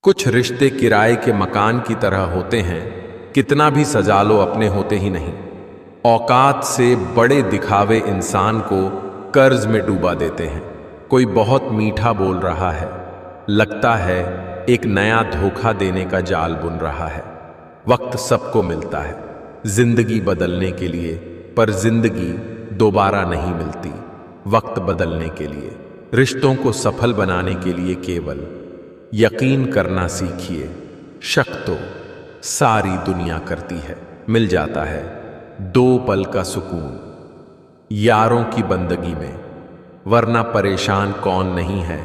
कुछ रिश्ते किराए के मकान की तरह होते हैं, कितना भी सजा लो अपने होते ही नहीं। औकात से बड़े दिखावे इंसान को कर्ज में डूबा देते हैं। कोई बहुत मीठा बोल रहा है, लगता है एक नया धोखा देने का जाल बुन रहा है। वक्त सबको मिलता है जिंदगी बदलने के लिए, पर जिंदगी दोबारा नहीं मिलती वक्त बदलने के लिए। रिश्तों को सफल बनाने के लिए केवल यकीन करना सीखिए। शक तो सारी दुनिया करती है। मिल जाता है दो पल का सुकून यारों की बंदगी में, वरना परेशान कौन नहीं है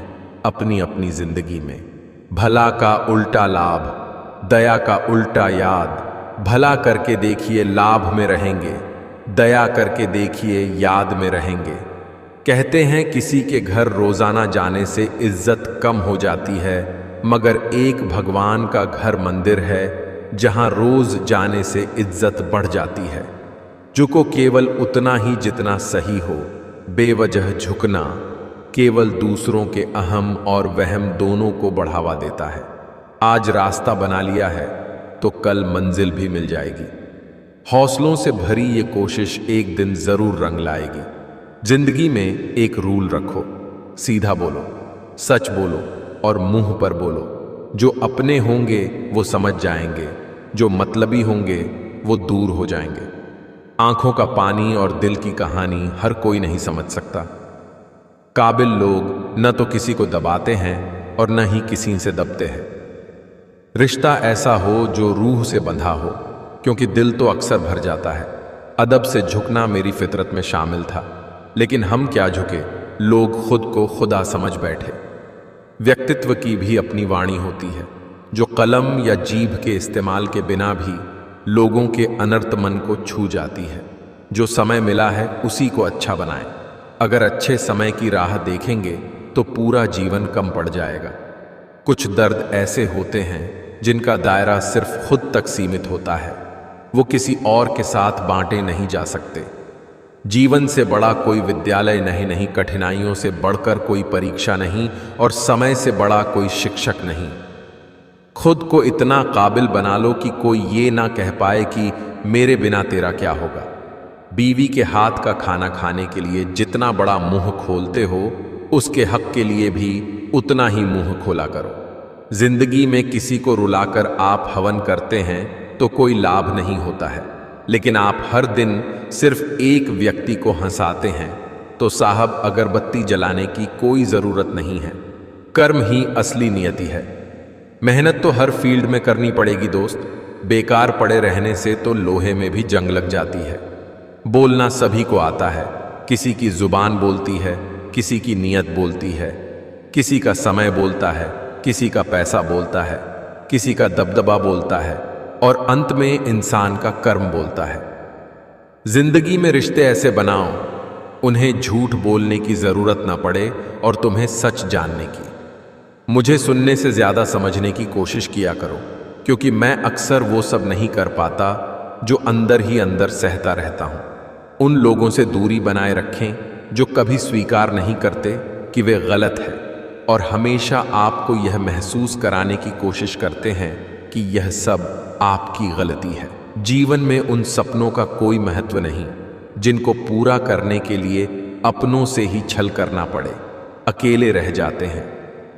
अपनी अपनी जिंदगी में। भला का उल्टा लाभ, दया का उल्टा याद। भला करके देखिए लाभ में रहेंगे, दया करके देखिए याद में रहेंगे। कहते हैं किसी के घर रोजाना जाने से इज्जत कम हो जाती है, मगर एक भगवान का घर मंदिर है जहां रोज जाने से इज्जत बढ़ जाती है। झुको केवल उतना ही जितना सही हो, बेवजह झुकना केवल दूसरों के अहम और वहम दोनों को बढ़ावा देता है। आज रास्ता बना लिया है तो कल मंजिल भी मिल जाएगी। हौसलों से भरी ये कोशिश एक दिन जरूर रंग लाएगी। जिंदगी में एक रूल रखो, सीधा बोलो, सच बोलो और मुंह पर बोलो। जो अपने होंगे वो समझ जाएंगे, जो मतलबी होंगे वो दूर हो जाएंगे। आंखों का पानी और दिल की कहानी हर कोई नहीं समझ सकता। काबिल लोग न तो किसी को दबाते हैं और न ही किसी से दबते हैं। रिश्ता ऐसा हो जो रूह से बंधा हो, क्योंकि दिल तो अक्सर भर जाता है। अदब से झुकना मेरी फितरत में शामिल था, लेकिन हम क्या झुके, लोग खुद को खुदा समझ बैठे। व्यक्तित्व की भी अपनी वाणी होती है, जो कलम या जीभ के इस्तेमाल के बिना भी लोगों के अनर्थ मन को छू जाती है। जो समय मिला है उसी को अच्छा बनाएं। अगर अच्छे समय की राह देखेंगे तो पूरा जीवन कम पड़ जाएगा। कुछ दर्द ऐसे होते हैं जिनका दायरा सिर्फ खुद तक सीमित होता है, वो किसी और के साथ बांटे नहीं जा सकते। जीवन से बड़ा कोई विद्यालय नहीं, कठिनाइयों से बढ़कर कोई परीक्षा नहीं, और समय से बड़ा कोई शिक्षक नहीं। खुद को इतना काबिल बना लो कि कोई ये ना कह पाए कि मेरे बिना तेरा क्या होगा। बीवी के हाथ का खाना खाने के लिए जितना बड़ा मुंह खोलते हो, उसके हक के लिए भी उतना ही मुंह खोला करो। जिंदगी में किसी को रुलाकर आप हवन करते हैं तो कोई लाभ नहीं होता है, लेकिन आप हर दिन सिर्फ एक व्यक्ति को हंसाते हैं तो साहब अगरबत्ती जलाने की कोई जरूरत नहीं है। कर्म ही असली नियति है। मेहनत तो हर फील्ड में करनी पड़ेगी दोस्त। बेकार पड़े रहने से तो लोहे में भी जंग लग जाती है। बोलना सभी को आता है, किसी की जुबान बोलती है, किसी की नियत बोलती है, किसी का समय बोलता है, किसी का पैसा बोलता है, किसी का दबदबा बोलता है, और अंत में इंसान का कर्म बोलता है। जिंदगी में रिश्ते ऐसे बनाओ उन्हें झूठ बोलने की जरूरत ना पड़े और तुम्हें सच जानने की। मुझे सुनने से ज्यादा समझने की कोशिश किया करो, क्योंकि मैं अक्सर वो सब नहीं कर पाता जो अंदर ही अंदर सहता रहता हूं। उन लोगों से दूरी बनाए रखें जो कभी स्वीकार नहीं करते कि वे गलत है और हमेशा आपको यह महसूस कराने की कोशिश करते हैं कि यह सब आपकी गलती है। जीवन में उन सपनों का कोई महत्व नहीं जिनको पूरा करने के लिए अपनों से ही छल करना पड़े। अकेले रह जाते हैं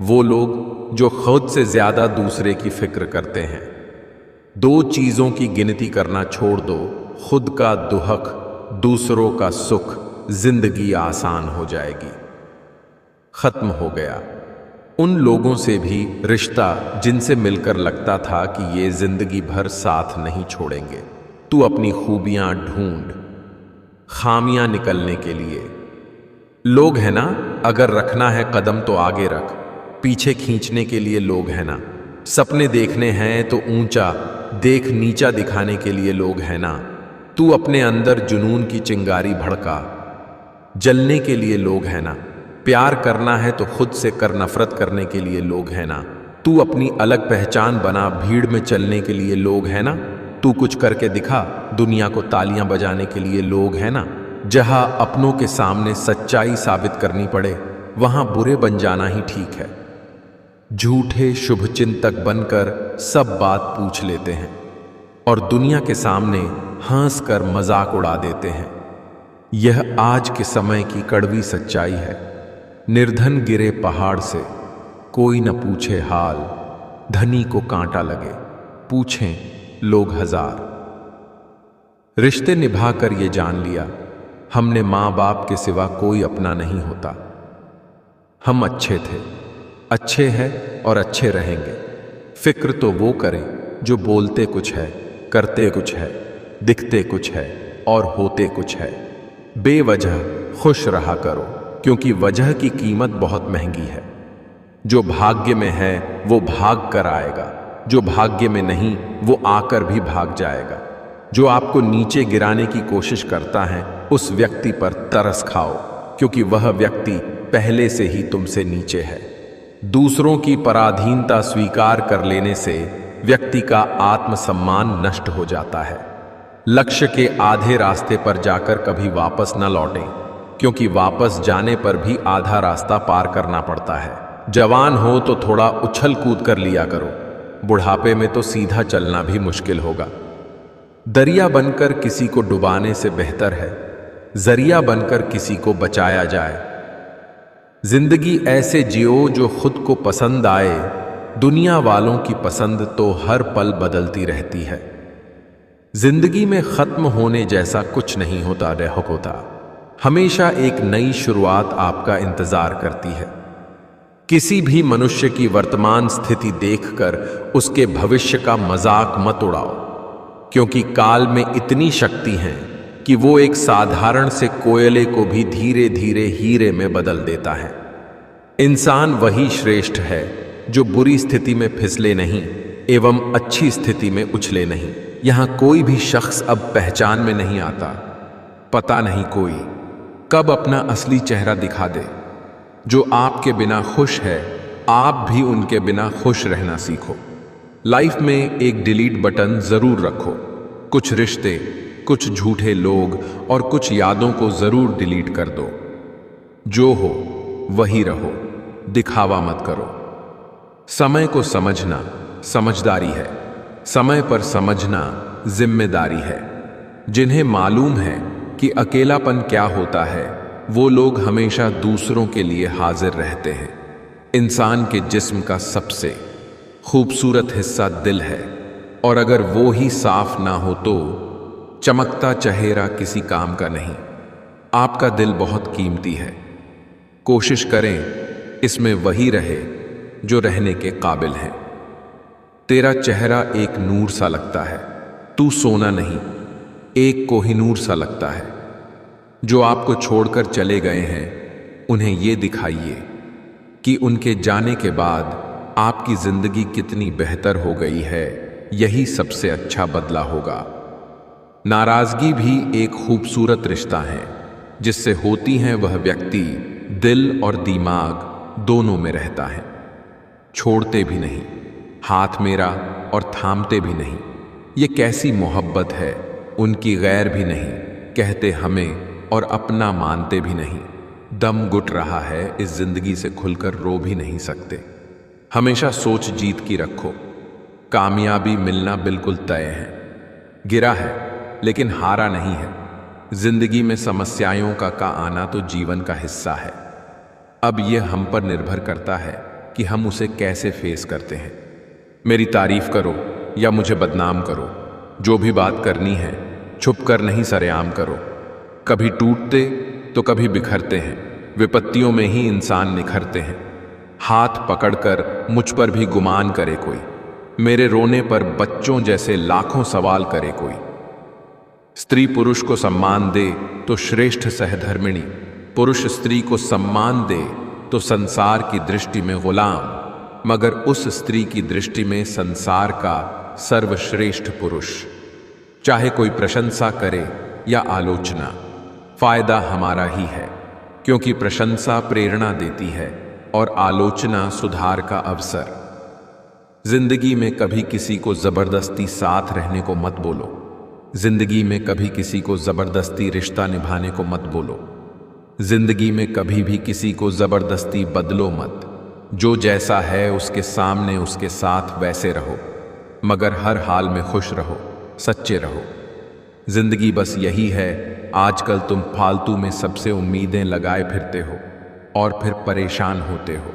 वो लोग जो खुद से ज्यादा दूसरे की फिक्र करते हैं। दो चीजों की गिनती करना छोड़ दो, खुद का दुहक, दूसरों का सुख, जिंदगी आसान हो जाएगी। खत्म हो गया उन लोगों से भी रिश्ता जिनसे मिलकर लगता था कि ये जिंदगी भर साथ नहीं छोड़ेंगे। तू अपनी खूबियां ढूंढ, खामियां निकलने के लिए। लोग है ना, अगर रखना है कदम तो आगे रख, पीछे खींचने के लिए लोग है ना। सपने देखने हैं तो ऊंचा देख, नीचा दिखाने के लिए लोग है ना। तू अपने अंदर जुनून की चिंगारी भड़का, जलने के लिए लोग है ना। प्यार करना है तो खुद से कर, नफरत करने के लिए लोग है ना। तू अपनी अलग पहचान बना, भीड़ में चलने के लिए लोग है ना। तू कुछ करके दिखा, दुनिया को तालियां बजाने के लिए लोग है ना। जहां अपनों के सामने सच्चाई साबित करनी पड़े, वहां बुरे बन जाना ही ठीक है। झूठे शुभचिंतक बनकर सब बात पूछ लेते हैं और दुनिया के सामने हंस कर मजाक उड़ा देते हैं। यह आज के समय की कड़वी सच्चाई है। निर्धन गिरे पहाड़ से, कोई न पूछे हाल, धनी को कांटा लगे, पूछें लोग हजार। रिश्ते निभाकर ये जान लिया, हमने माँ बाप के सिवा कोई अपना नहीं होता। हम अच्छे थे, अच्छे हैं और अच्छे रहेंगे। फिक्र तो वो करें जो बोलते कुछ है, करते कुछ है, दिखते कुछ है और होते कुछ है। बेवजह खुश रहा करो, क्योंकि वजह की कीमत बहुत महंगी है। जो भाग्य में है वो भाग कर आएगा, जो भाग्य में नहीं वो आकर भी भाग जाएगा। जो आपको नीचे गिराने की कोशिश करता है उस व्यक्ति पर तरस खाओ, क्योंकि वह व्यक्ति पहले से ही तुमसे नीचे है। दूसरों की पराधीनता स्वीकार कर लेने से व्यक्ति का आत्मसम्मान नष्ट हो जाता है। लक्ष्य के आधे रास्ते पर जाकर कभी वापस न लौटें, क्योंकि वापस जाने पर भी आधा रास्ता पार करना पड़ता है। जवान हो तो थोड़ा उछल कूद कर लिया करो, बुढ़ापे में तो सीधा चलना भी मुश्किल होगा। दरिया बनकर किसी को डुबाने से बेहतर है जरिया बनकर किसी को बचाया जाए। जिंदगी ऐसे जियो जो खुद को पसंद आए, दुनिया वालों की पसंद तो हर पल बदलती रहती है। जिंदगी में खत्म होने जैसा कुछ नहीं होता, हमेशा एक नई शुरुआत आपका इंतजार करती है। किसी भी मनुष्य की वर्तमान स्थिति देखकर उसके भविष्य का मजाक मत उड़ाओ, क्योंकि काल में इतनी शक्ति है कि वो एक साधारण से कोयले को भी धीरे धीरे हीरे में बदल देता है। इंसान वही श्रेष्ठ है जो बुरी स्थिति में फिसले नहीं एवं अच्छी स्थिति में उछले नहीं। यहां कोई भी शख्स अब पहचान में नहीं आता। पता नहीं कोई कब अपना असली चेहरा दिखा दे। जो आपके बिना खुश है, आप भी उनके बिना खुश रहना सीखो। लाइफ में एक डिलीट बटन जरूर रखो। कुछ रिश्ते, कुछ झूठे लोग और कुछ यादों को जरूर डिलीट कर दो। जो हो वही रहो, दिखावा मत करो। समय को समझना समझदारी है, समय पर समझना जिम्मेदारी है। जिन्हें मालूम है कि अकेलापन क्या होता है, वो लोग हमेशा दूसरों के लिए हाजिर रहते हैं। इंसान के जिस्म का सबसे खूबसूरत हिस्सा दिल है, और अगर वो ही साफ ना हो तो चमकता चेहरा किसी काम का नहीं। आपका दिल बहुत कीमती है। कोशिश करें इसमें वही रहे जो रहने के काबिल है। तेरा चेहरा एक नूर सा लगता है, तू सोना नहीं, एक कोहिनूर सा लगता है। जो आपको छोड़कर चले गए हैं, उन्हें ये दिखाइए कि उनके जाने के बाद आपकी जिंदगी कितनी बेहतर हो गई है। यही सबसे अच्छा बदला होगा। नाराजगी भी एक खूबसूरत रिश्ता है। जिससे होती है वह व्यक्ति दिल और दिमाग दोनों में रहता है। छोड़ते भी नहीं, हाथ मेरा और थामते भी नहीं। ये कैसी मोहब्बत है, उनकी गैर भी नहीं, कहते हमें और अपना मानते भी नहीं। दम घुट रहा है, इस जिंदगी से खुलकर रो भी नहीं सकते। हमेशा सोच जीत की रखो। कामयाबी मिलना बिल्कुल तय है। गिरा है लेकिन हारा नहीं है। जिंदगी में समस्याओं का आना तो जीवन का हिस्सा है। अब यह हम पर निर्भर करता है कि हम उसे कैसे फेस करते हैं। मेरी तारीफ करो या मुझे बदनाम करो, जो भी बात करनी है छुप कर नहीं सरेआम करो। कभी टूटते तो कभी बिखरते हैं, विपत्तियों में ही इंसान निखरते हैं। हाथ पकड़कर मुझ पर भी गुमान करे कोई, मेरे रोने पर बच्चों जैसे लाखों सवाल करे कोई। स्त्री पुरुष को सम्मान दे तो श्रेष्ठ सहधर्मिणी, पुरुष स्त्री को सम्मान दे तो संसार की दृष्टि में गुलाम, मगर उस स्त्री की दृष्टि में संसार का सर्वश्रेष्ठ पुरुष। चाहे कोई प्रशंसा करे या आलोचना, फायदा हमारा ही है, क्योंकि प्रशंसा प्रेरणा देती है और आलोचना सुधार का अवसर। जिंदगी में कभी किसी को जबरदस्ती साथ रहने को मत बोलो। जिंदगी में कभी किसी को जबरदस्ती रिश्ता निभाने को मत बोलो। जिंदगी में कभी भी किसी को जबरदस्ती बदलो मत। जो जैसा है उसके सामने उसके साथ वैसे रहो, मगर हर हाल में खुश रहो, सच्चे रहो। जिंदगी बस यही है। आजकल तुम फालतू में सबसे उम्मीदें लगाए फिरते हो और फिर परेशान होते हो।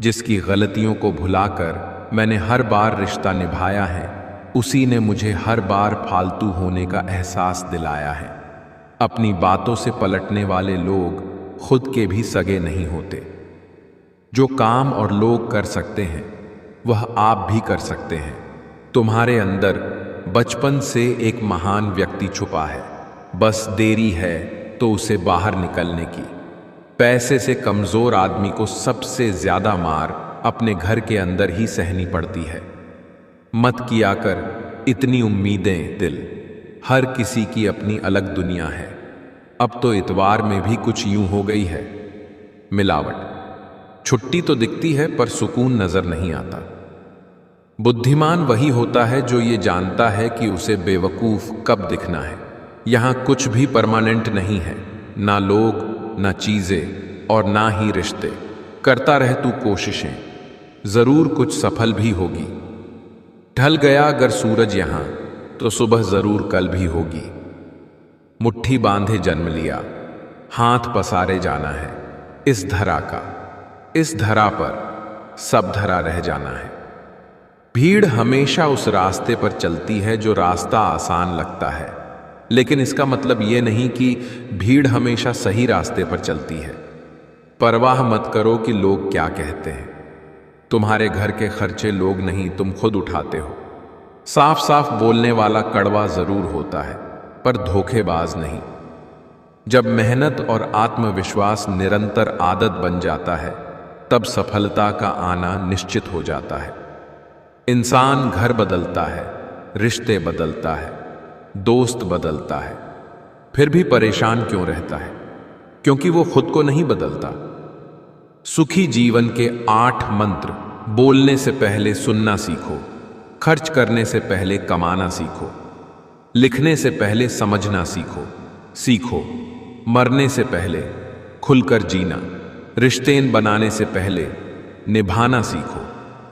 जिसकी गलतियों को भुलाकर मैंने हर बार रिश्ता निभाया है, उसी ने मुझे हर बार फालतू होने का एहसास दिलाया है। अपनी बातों से पलटने वाले लोग खुद के भी सगे नहीं होते। जो काम और लोग कर सकते हैं वह आप भी कर सकते हैं। तुम्हारे अंदर बचपन से एक महान व्यक्ति छुपा है, बस देरी है तो उसे बाहर निकलने की। पैसे से कमजोर आदमी को सबसे ज्यादा मार अपने घर के अंदर ही सहनी पड़ती है। मत किया कर इतनी उम्मीदें दिल, हर किसी की अपनी अलग दुनिया है। अब तो इतवार में भी कुछ यूं हो गई है मिलावट। छुट्टी तो दिखती है पर सुकून नजर नहीं आता। बुद्धिमान वही होता है जो ये जानता है कि उसे बेवकूफ कब दिखना है। यहां कुछ भी परमानेंट नहीं है, ना लोग, ना चीजें और ना ही रिश्ते। करता रह तू कोशिशें, जरूर कुछ सफल भी होगी। ढल गया अगर सूरज यहां तो सुबह जरूर कल भी होगी। मुट्ठी बांधे जन्म लिया, हाथ पसारे जाना है इस धरा का। इस धरा पर सब धरा रह जाना है। भीड़ हमेशा उस रास्ते पर चलती है जो रास्ता आसान लगता है, लेकिन इसका मतलब यह नहीं कि भीड़ हमेशा सही रास्ते पर चलती है। परवाह मत करो कि लोग क्या कहते हैं। तुम्हारे घर के खर्चे लोग नहीं, तुम खुद उठाते हो। साफ साफ बोलने वाला कड़वा जरूर होता है पर धोखेबाज नहीं। जब मेहनत और आत्मविश्वास निरंतर आदत बन जाता है, तब सफलता का आना निश्चित हो जाता है। इंसान घर बदलता है, रिश्ते बदलता है, दोस्त बदलता है, फिर भी परेशान क्यों रहता है? क्योंकि वो खुद को नहीं बदलता। सुखी जीवन के 8 मंत्र: बोलने से पहले सुनना सीखो, खर्च करने से पहले कमाना सीखो, लिखने से पहले समझना सीखो, मरने से पहले खुलकर जीना, रिश्ते बनाने से पहले निभाना सीखो,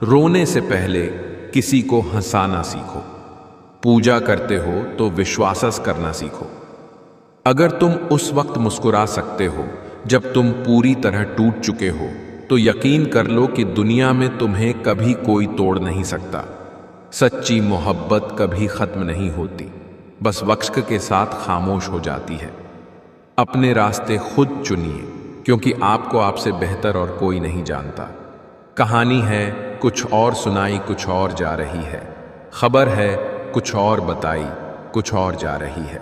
रोने से पहले किसी को हंसाना सीखो, पूजा करते हो तो विश्वास करना सीखो। अगर तुम उस वक्त मुस्कुरा सकते हो जब तुम पूरी तरह टूट चुके हो, तो यकीन कर लो कि दुनिया में तुम्हें कभी कोई तोड़ नहीं सकता। सच्ची मोहब्बत कभी खत्म नहीं होती, बस वक्त के साथ खामोश हो जाती है। अपने रास्ते खुद चुनिए, क्योंकि आपको आपसे बेहतर और कोई नहीं जानता। कहानी है कुछ और सुनाई कुछ और जा रही है, खबर है कुछ और बताई कुछ और जा रही है।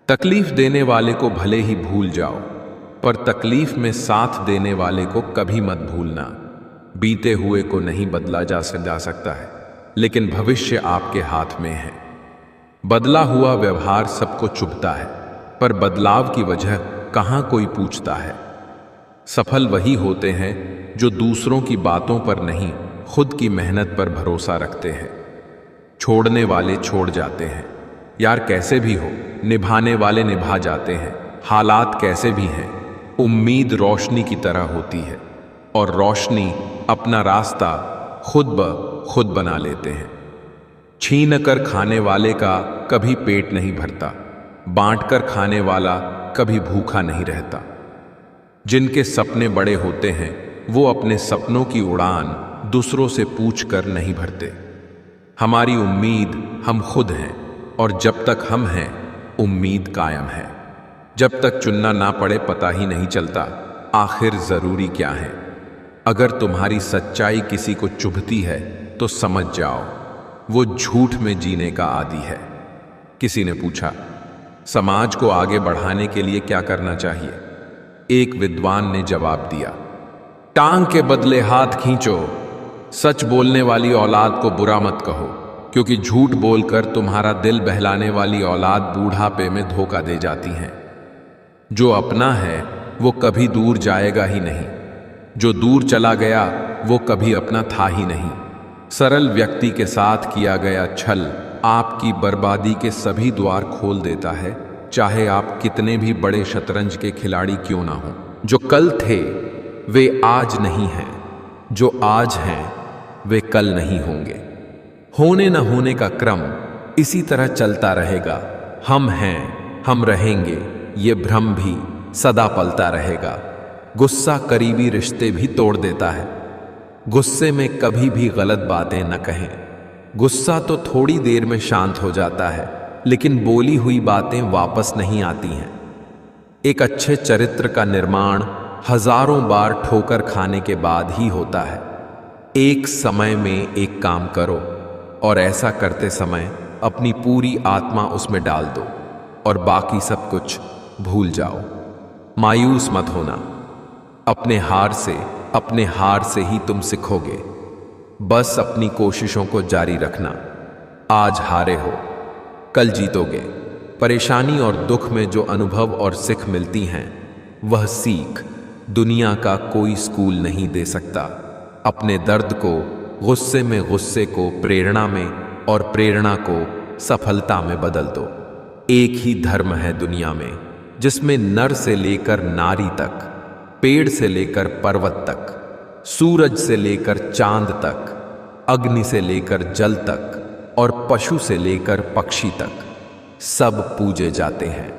तकलीफ देने वाले को भले ही भूल जाओ, पर तकलीफ में साथ देने वाले को कभी मत भूलना। बीते हुए को नहीं बदला जा सकता है, लेकिन भविष्य आपके हाथ में है। बदला हुआ व्यवहार सबको चुभता है, पर बदलाव की वजह कहाँ कोई पूछता है। सफल वही होते हैं जो दूसरों की बातों पर नहीं, खुद की मेहनत पर भरोसा रखते हैं। छोड़ने वाले छोड़ जाते हैं, यार कैसे भी हो, निभाने वाले निभा जाते हैं। हालात कैसे भी हैं, उम्मीद रोशनी की तरह होती है, और रोशनी अपना रास्ता खुद ब खुद बना लेते हैं। छीन कर खाने वाले का कभी पेट नहीं भरता, बांट कर खाने वाला कभी भूखा नहीं रहता। जिनके सपने बड़े होते हैं वो अपने सपनों की उड़ान दूसरों से पूछ कर नहीं भरते। हमारी उम्मीद हम खुद हैं, और जब तक हम हैं उम्मीद कायम है। जब तक चुनना ना पड़े पता ही नहीं चलता आखिर जरूरी क्या है। अगर तुम्हारी सच्चाई किसी को चुभती है तो समझ जाओ वो झूठ में जीने का आदी है। किसी ने पूछा, समाज को आगे बढ़ाने के लिए क्या करना चाहिए? एक विद्वान ने जवाब दिया, टांग के बदले हाथ खींचो। सच बोलने वाली औलाद को बुरा मत कहो, क्योंकि झूठ बोलकर तुम्हारा दिल बहलाने वाली औलाद बूढ़ापे में धोखा दे जाती है। जो अपना है वो कभी दूर जाएगा ही नहीं, जो दूर चला गया वो कभी अपना था ही नहीं। सरल व्यक्ति के साथ किया गया छल आपकी बर्बादी के सभी द्वार खोल देता है, चाहे आप कितने भी बड़े शतरंज के खिलाड़ी क्यों ना हो। जो कल थे वे आज नहीं हैं, जो आज हैं वे कल नहीं होंगे। होने न होने का क्रम इसी तरह चलता रहेगा। हम हैं, हम रहेंगे, ये भ्रम भी सदा पलता रहेगा। गुस्सा करीबी रिश्ते भी तोड़ देता है। गुस्से में कभी भी गलत बातें न कहें। गुस्सा तो थोड़ी देर में शांत हो जाता है, लेकिन बोली हुई बातें वापस नहीं आती हैं। एक अच्छे चरित्र का निर्माण हजारों बार ठोकर खाने के बाद ही होता है। एक समय में एक काम करो और ऐसा करते समय अपनी पूरी आत्मा उसमें डाल दो और बाकी सब कुछ भूल जाओ। मायूस मत होना। अपने हार से ही तुम सीखोगे। बस अपनी कोशिशों को जारी रखना। आज हारे हो, कल जीतोगे। परेशानी और दुख में जो अनुभव और सीख मिलती हैं, वह सीख दुनिया का कोई स्कूल नहीं दे सकता। अपने दर्द को, गुस्से को प्रेरणा में और प्रेरणा को सफलता में बदल दो। एक ही धर्म है दुनिया में, जिसमें नर से लेकर नारी तक, पेड़ से लेकर पर्वत तक, सूरज से लेकर चांद तक, अग्नि से लेकर जल तक और पशु से लेकर पक्षी तक सब पूजे जाते हैं।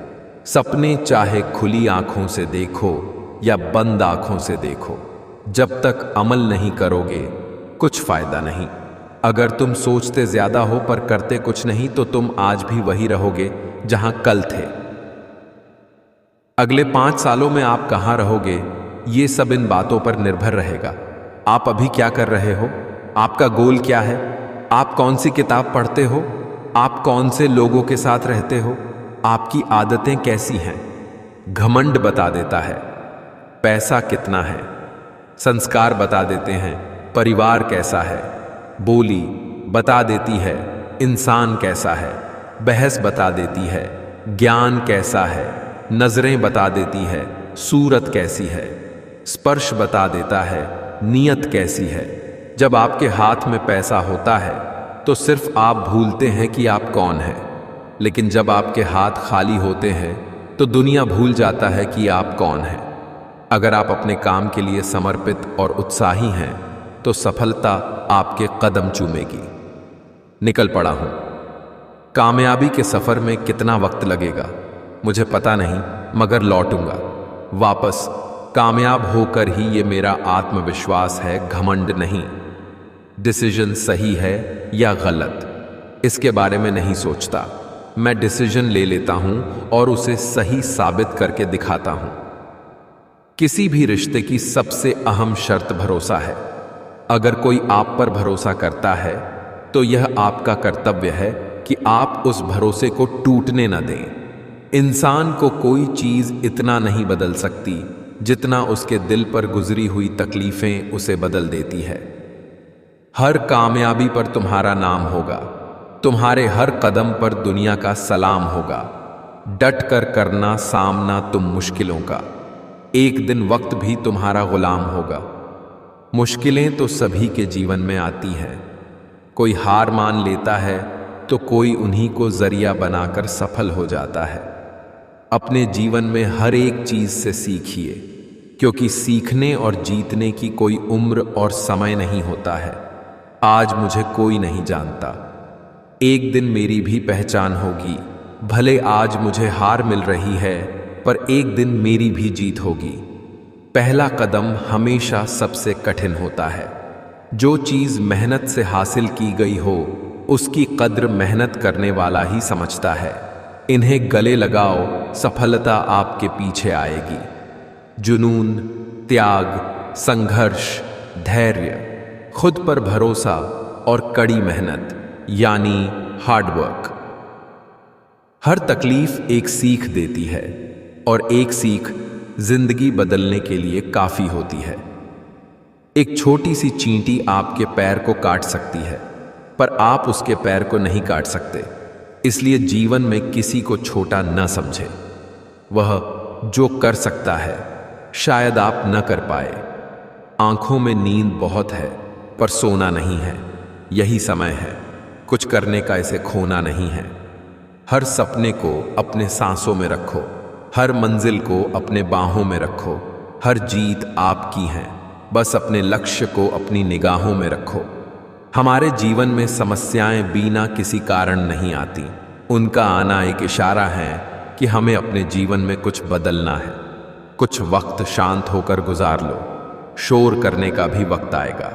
सपने चाहे खुली आंखों से देखो या बंद आंखों से देखो, जब तक अमल नहीं करोगे कुछ फायदा नहीं। अगर तुम सोचते ज्यादा हो पर करते कुछ नहीं, तो तुम आज भी वही रहोगे जहां कल थे। अगले 5 सालों में आप कहां रहोगे, ये सब इन बातों पर निर्भर रहेगा। आप अभी क्या कर रहे हो? आपका गोल क्या है? आप कौन सी किताब पढ़ते हो? आप कौन से लोगों के साथ रहते हो? आपकी आदतें कैसी हैं? घमंड बता देता है पैसा कितना है। संस्कार बता देते हैं परिवार कैसा है। बोली बता देती है इंसान कैसा है। बहस बता देती है ज्ञान कैसा है। नजरें बता देती है सूरत कैसी है। स्पर्श बता देता है नीयत कैसी है। जब आपके हाथ में पैसा होता है तो सिर्फ आप भूलते हैं कि आप कौन हैं, लेकिन जब आपके हाथ खाली होते हैं तो दुनिया भूल जाता है कि आप कौन हैं। अगर आप अपने काम के लिए समर्पित और उत्साही हैं तो सफलता आपके कदम चूमेगी। निकल पड़ा हूं। कामयाबी के सफर में कितना वक्त लगेगा मुझे पता नहीं, मगर लौटूंगा वापस। कामयाब होकर ही ये मेरा आत्मविश्वास है, घमंड नहीं। डिसीजन सही है या गलत इसके बारे में नहीं सोचता। मैं डिसीजन ले लेता हूं और उसे सही साबित करके दिखाता हूं। किसी भी रिश्ते की सबसे अहम शर्त भरोसा है। अगर कोई आप पर भरोसा करता है तो यह आपका कर्तव्य है कि आप उस भरोसे को टूटने न दें। इंसान को कोई चीज इतना नहीं बदल सकती जितना उसके दिल पर गुजरी हुई तकलीफें उसे बदल देती है। हर कामयाबी पर तुम्हारा नाम होगा। तुम्हारे हर कदम पर दुनिया का सलाम होगा। डट कर करना सामना तुम मुश्किलों का। एक दिन वक्त भी तुम्हारा गुलाम होगा। मुश्किलें तो सभी के जीवन में आती हैं। कोई हार मान लेता है तो कोई उन्हीं को जरिया बनाकर सफल हो जाता है। अपने जीवन में हर एक चीज से सीखिए, क्योंकि सीखने और जीतने की कोई उम्र और समय नहीं होता है। आज मुझे कोई नहीं जानता, एक दिन मेरी भी पहचान होगी। भले आज मुझे हार मिल रही है, पर एक दिन मेरी भी जीत होगी। पहला कदम हमेशा सबसे कठिन होता है। जो चीज मेहनत से हासिल की गई हो, उसकी कद्र मेहनत करने वाला ही समझता है। इन्हें गले लगाओ, सफलता आपके पीछे आएगी। जुनून, त्याग, संघर्ष, धैर्य, खुद पर भरोसा और कड़ी मेहनत यानी हार्डवर्क। हर तकलीफ एक सीख देती है और एक सीख जिंदगी बदलने के लिए काफी होती है। एक छोटी सी चींटी आपके पैर को काट सकती है, पर आप उसके पैर को नहीं काट सकते। इसलिए जीवन में किसी को छोटा न समझे। वह जो कर सकता है शायद आप न कर पाए। आंखों में नींद बहुत है, पर सोना नहीं है। यही समय है, कुछ करने का, इसे खोना नहीं है। हर सपने को अपने सांसों में रखो, हर मंजिल को अपने बाहों में रखो। हर जीत आपकी है, बस अपने लक्ष्य को अपनी निगाहों में रखो। हमारे जीवन में समस्याएं बिना किसी कारण नहीं आती। उनका आना एक इशारा है कि हमें अपने जीवन में कुछ बदलना है। कुछ वक्त शांत होकर गुजार लो, शोर करने का भी वक्त आएगा।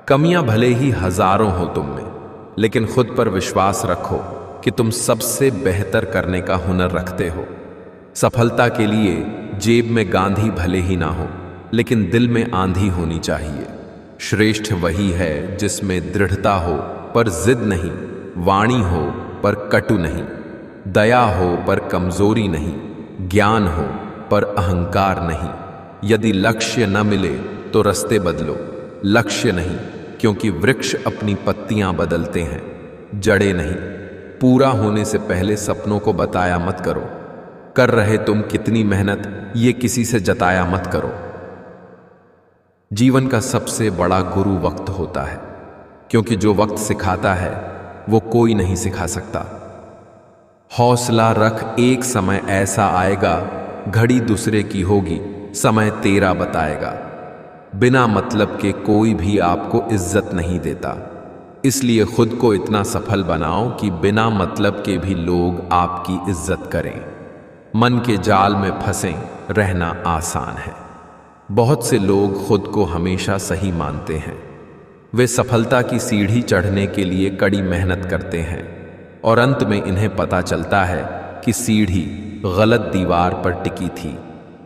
कमियां भले ही हजारों हो तुम में, लेकिन खुद पर विश्वास रखो कि तुम सबसे बेहतर करने का हुनर रखते हो। सफलता के लिए जेब में गांधी भले ही ना हो, लेकिन दिल में आंधी होनी चाहिए। श्रेष्ठ वही है जिसमें दृढ़ता हो पर जिद नहीं, वाणी हो पर कटु नहीं, दया हो पर कमजोरी नहीं, ज्ञान हो पर अहंकार नहीं। यदि लक्ष्य न मिले तो रास्ते बदलो, लक्ष्य नहीं, क्योंकि वृक्ष अपनी पत्तियां बदलते हैं, जड़ें नहीं। पूरा होने से पहले सपनों को बताया मत करो। कर रहे तुम कितनी मेहनत ये किसी से जताया मत करो। जीवन का सबसे बड़ा गुरु वक्त होता है, क्योंकि जो वक्त सिखाता है वो कोई नहीं सिखा सकता। हौसला रख, एक समय ऐसा आएगा, घड़ी दूसरे की होगी, समय तेरा बताएगा। बिना मतलब के कोई भी आपको इज्जत नहीं देता, इसलिए खुद को इतना सफल बनाओ कि बिना मतलब के भी लोग आपकी इज्जत करें। मन के जाल में फंसे रहना आसान है। बहुत से लोग खुद को हमेशा सही मानते हैं। वे सफलता की सीढ़ी चढ़ने के लिए कड़ी मेहनत करते हैं और अंत में इन्हें पता चलता है कि सीढ़ी गलत दीवार पर टिकी थी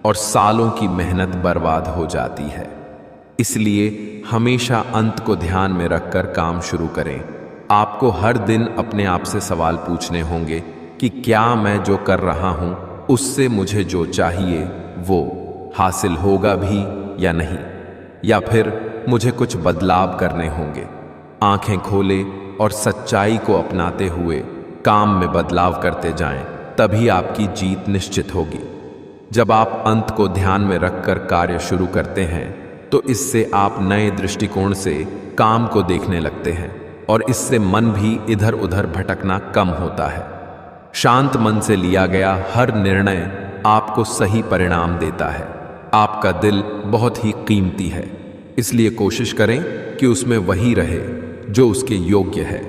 और सालों की मेहनत बर्बाद हो जाती है। इसलिए हमेशा अंत को ध्यान में रखकर काम शुरू करें। आपको हर दिन अपने आप से सवाल पूछने होंगे कि क्या मैं जो कर रहा हूं उससे मुझे जो चाहिए वो हासिल होगा भी या नहीं, या फिर मुझे कुछ बदलाव करने होंगे। आंखें खोले और सच्चाई को अपनाते हुए काम में बदलाव करते जाएं, तभी आपकी जीत निश्चित होगी। जब आप अंत को ध्यान में रखकर कार्य शुरू करते हैं तो इससे आप नए दृष्टिकोण से काम को देखने लगते हैं और इससे मन भी इधर उधर भटकना कम होता है। शांत मन से लिया गया हर निर्णय आपको सही परिणाम देता है। आपका दिल बहुत ही कीमती है, इसलिए कोशिश करें कि उसमें वही रहे जो उसके योग्य है।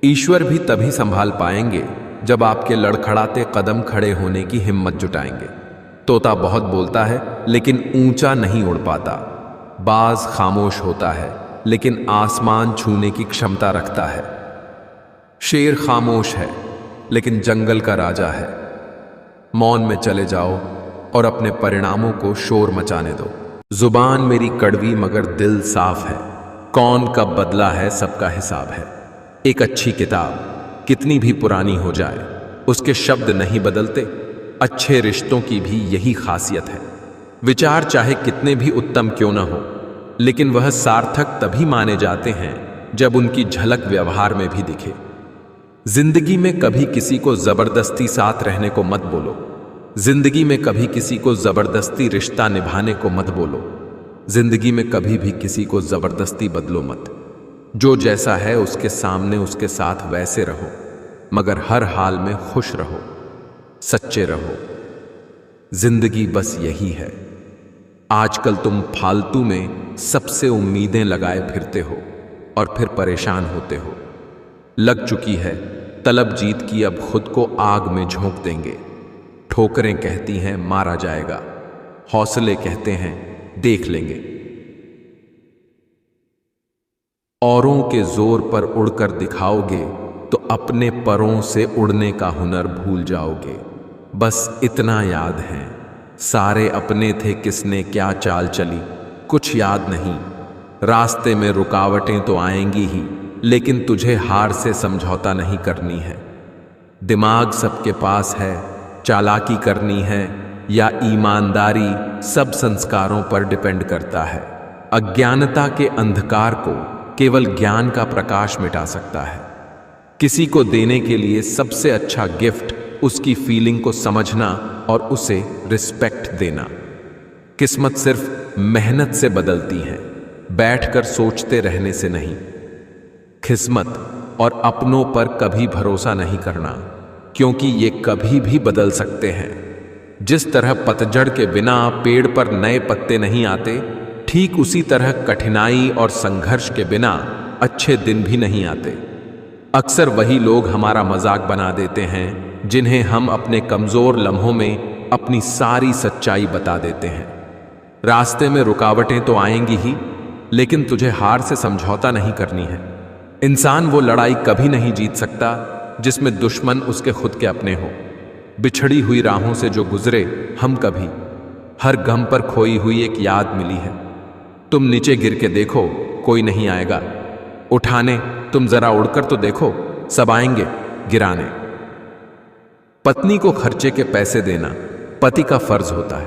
ईश्वर भी तभी संभाल पाएंगे जब आपके लड़खड़ाते कदम खड़े होने की हिम्मत जुटाएंगे। तोता बहुत बोलता है लेकिन ऊंचा नहीं उड़ पाता। बाज खामोश होता है लेकिन आसमान छूने की क्षमता रखता है। शेर खामोश है लेकिन जंगल का राजा है। मौन में चले जाओ और अपने परिणामों को शोर मचाने दो। जुबान मेरी कड़वी मगर दिल साफ है, कौन कब बदला है सबका हिसाब है। एक अच्छी किताब कितनी भी पुरानी हो जाए उसके शब्द नहीं बदलते। अच्छे रिश्तों की भी यही खासियत है। विचार चाहे कितने भी उत्तम क्यों ना हो, लेकिन वह सार्थक तभी माने जाते हैं जब उनकी झलक व्यवहार में भी दिखे। जिंदगी में कभी किसी को जबरदस्ती साथ रहने को मत बोलो। जिंदगी में कभी किसी को जबरदस्ती रिश्ता निभाने को मत बोलो। जिंदगी में कभी भी किसी को जबरदस्ती बदलो मत। जो जैसा है उसके सामने उसके साथ वैसे रहो, मगर हर हाल में खुश रहो, सच्चे रहो। जिंदगी बस यही है। आजकल तुम फालतू में सबसे उम्मीदें लगाए फिरते हो और फिर परेशान होते हो। लग चुकी है तलब जीत की, अब खुद को आग में झोंक देंगे। ठोकरें कहती हैं मारा जाएगा, हौसले कहते हैं देख लेंगे। औरों के जोर पर उड़कर दिखाओगे तो अपने परों से उड़ने का हुनर भूल जाओगे। बस इतना याद है, सारे अपने थे किसने क्या चाल चली, कुछ याद नहीं। रास्ते में रुकावटें तो आएंगी ही, लेकिन तुझे हार से समझौता नहीं करनी है। दिमाग सबके पास है, चालाकी करनी है या ईमानदारी सब संस्कारों पर डिपेंड करता है। अज्ञानता के अंधकार को केवल ज्ञान का प्रकाश मिटा सकता है। किसी को देने के लिए सबसे अच्छा गिफ्ट उसकी फीलिंग को समझना और उसे रिस्पेक्ट देना। किस्मत सिर्फ मेहनत से बदलती है, बैठकर सोचते रहने से नहीं। किस्मत और अपनों पर कभी भरोसा नहीं करना, क्योंकि ये कभी भी बदल सकते हैं। जिस तरह पतझड़ के बिना पेड़ पर नए पत्ते नहीं आते, ठीक उसी तरह कठिनाई और संघर्ष के बिना अच्छे दिन भी नहीं आते। अक्सर वही लोग हमारा मजाक बना देते हैं जिन्हें हम अपने कमजोर लम्हों में अपनी सारी सच्चाई बता देते हैं। रास्ते में रुकावटें तो आएंगी ही, लेकिन तुझे हार से समझौता नहीं करनी है। इंसान वो लड़ाई कभी नहीं जीत सकता जिसमें दुश्मन उसके खुद के अपने हो। बिछड़ी हुई राहों से जो गुजरे हम कभी, हर गम पर खोई हुई एक याद मिली है। तुम नीचे गिर के देखो, कोई नहीं आएगा उठाने, तुम जरा उड़कर तो देखो, सब आएंगे गिराने। पत्नी को खर्चे के पैसे देना पति का फर्ज होता है।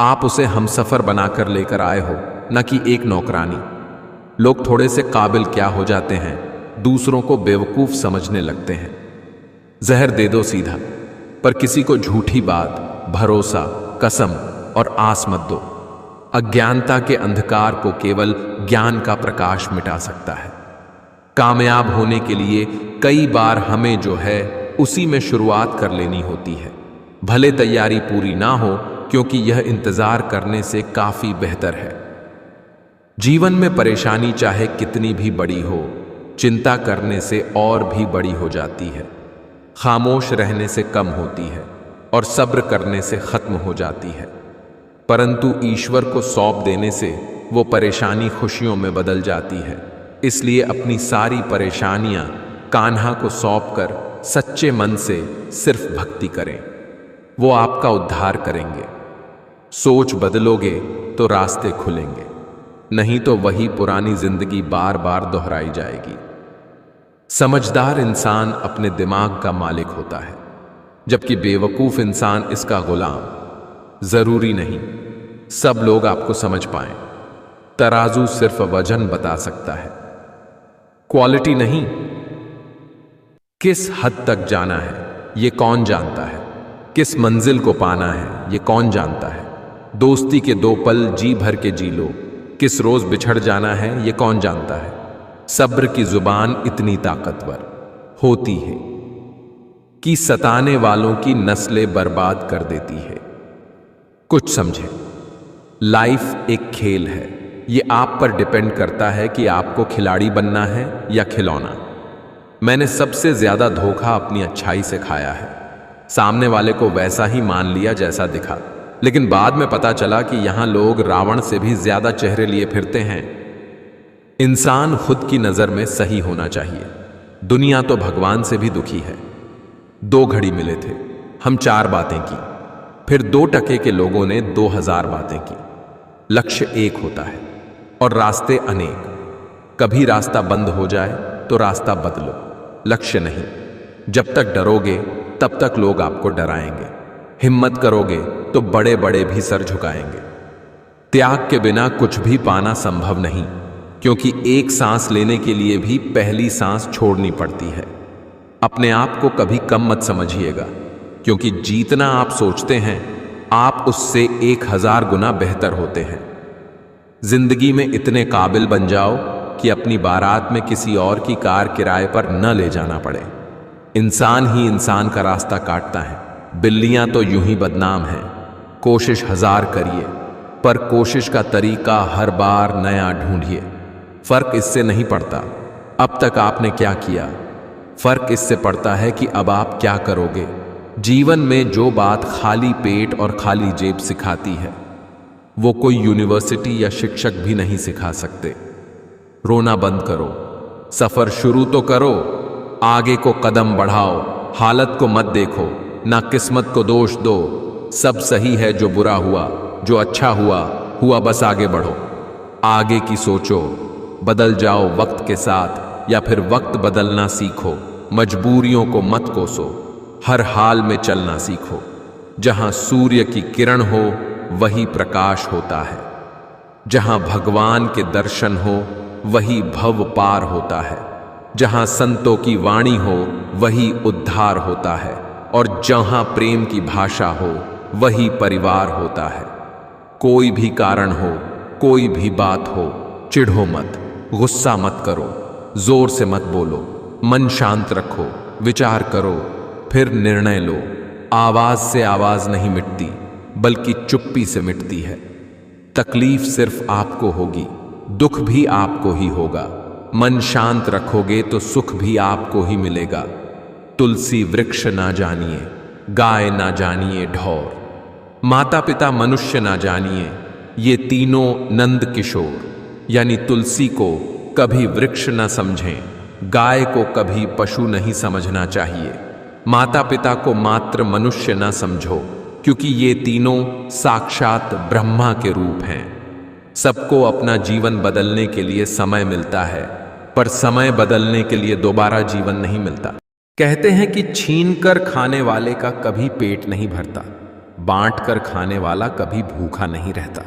आप उसे हमसफर बनाकर लेकर आए हो, न कि एक नौकरानी। लोग थोड़े से काबिल क्या हो जाते हैं, दूसरों को बेवकूफ समझने लगते हैं। जहर दे दो सीधा, पर किसी को झूठी बात, भरोसा, कसम और आस मत दो। अज्ञानता के अंधकार को केवल ज्ञान का प्रकाश मिटा सकता है। कामयाब होने के लिए कई बार हमें जो है उसी में शुरुआत कर लेनी होती है, भले तैयारी पूरी ना हो, क्योंकि यह इंतजार करने से काफी बेहतर है। जीवन में परेशानी चाहे कितनी भी बड़ी हो, चिंता करने से और भी बड़ी हो जाती है। खामोश रहने से कम होती है और सब्र करने से खत्म हो जाती है। परंतु ईश्वर को सौंप देने से वो परेशानी खुशियों में बदल जाती है। इसलिए अपनी सारी परेशानियां कान्हा को सौंपकर सच्चे मन से सिर्फ भक्ति करें, वो आपका उद्धार करेंगे। सोच बदलोगे तो रास्ते खुलेंगे, नहीं तो वही पुरानी जिंदगी बार बार दोहराई जाएगी। समझदार इंसान अपने दिमाग का मालिक होता है, जबकि बेवकूफ इंसान इसका गुलाम। जरूरी नहीं सब लोग आपको समझ पाएं। तराजू सिर्फ वजन बता सकता है, क्वालिटी नहीं। किस हद तक जाना है ये कौन जानता है, किस मंजिल को पाना है ये कौन जानता है। दोस्ती के 2 पल जी भर के जी लो, किस रोज बिछड़ जाना है ये कौन जानता है। सब्र की जुबान इतनी ताकतवर होती है कि सताने वालों की नस्लें बर्बाद कर देती है। कुछ समझे, लाइफ एक खेल है। ये आप पर डिपेंड करता है कि आपको खिलाड़ी बनना है या खिलौना। मैंने सबसे ज्यादा धोखा अपनी अच्छाई से खाया है। सामने वाले को वैसा ही मान लिया जैसा दिखा, लेकिन बाद में पता चला कि यहां लोग रावण से भी ज्यादा चेहरे लिए फिरते हैं। इंसान खुद की नजर में सही होना चाहिए। दुनिया तो भगवान से भी दुखी है। 2 घड़ी मिले थे, हम 4 बातें की, फिर 2 टके के लोगों ने 2000 बातें की। लक्ष्य एक होता है और रास्ते अनेक। कभी रास्ता बंद हो जाए तो रास्ता बदलो, लक्ष्य नहीं। जब तक डरोगे तब तक लोग आपको डराएंगे। हिम्मत करोगे तो बड़े बड़े भी सर झुकाएंगे। त्याग के बिना कुछ भी पाना संभव नहीं, क्योंकि एक सांस लेने के लिए भी पहली सांस छोड़नी पड़ती है। अपने आप को कभी कम मत समझिएगा, क्योंकि जितना आप सोचते हैं आप उससे 1000 गुना बेहतर होते हैं। जिंदगी में इतने काबिल बन जाओ कि अपनी बारात में किसी और की कार किराए पर न ले जाना पड़े। इंसान ही इंसान का रास्ता काटता है, बिल्लियां तो यूं ही बदनाम हैं। कोशिश 1000 करिए, पर कोशिश का तरीका हर बार नया ढूंढिए। फर्क इससे नहीं पड़ता अब तक आपने क्या किया, फर्क इससे पड़ता है कि अब आप क्या करोगे। जीवन में जो बात खाली पेट और खाली जेब सिखाती है, वो कोई यूनिवर्सिटी या शिक्षक भी नहीं सिखा सकते। रोना बंद करो, सफर शुरू तो करो, आगे को कदम बढ़ाओ। हालत को मत देखो, ना किस्मत को दोष दो। सब सही है जो बुरा हुआ, जो अच्छा हुआ हुआ, बस आगे बढ़ो। आगे की सोचो, बदल जाओ वक्त के साथ, या फिर वक्त बदलना सीखो। मजबूरियों को मत कोसो, हर हाल में चलना सीखो। जहां सूर्य की किरण हो वही प्रकाश होता है, जहां भगवान के दर्शन हो वही भव पार होता है, जहां संतों की वाणी हो वही उद्धार होता है, और जहां प्रेम की भाषा हो वही परिवार होता है। कोई भी कारण हो, कोई भी बात हो, चिढ़ो मत, गुस्सा मत करो, जोर से मत बोलो, मन शांत रखो, विचार करो, फिर निर्णय लो। आवाज से आवाज नहीं मिटती, बल्कि चुप्पी से मिटती है। तकलीफ सिर्फ आपको होगी, दुख भी आपको ही होगा। मन शांत रखोगे तो सुख भी आपको ही मिलेगा। तुलसी वृक्ष ना जानिए, गाय ना जानिए ढौर, माता पिता मनुष्य ना जानिए, ये तीनों नंद किशोर। यानी तुलसी को कभी वृक्ष न समझें, गाय को कभी पशु नहीं समझना चाहिए, माता पिता को मात्र मनुष्य न समझो, क्योंकि ये तीनों साक्षात ब्रह्मा के रूप हैं। सबको अपना जीवन बदलने के लिए समय मिलता है, पर समय बदलने के लिए दोबारा जीवन नहीं मिलता। कहते हैं कि छीन कर खाने वाले का कभी पेट नहीं भरता, बांट कर खाने वाला कभी भूखा नहीं रहता।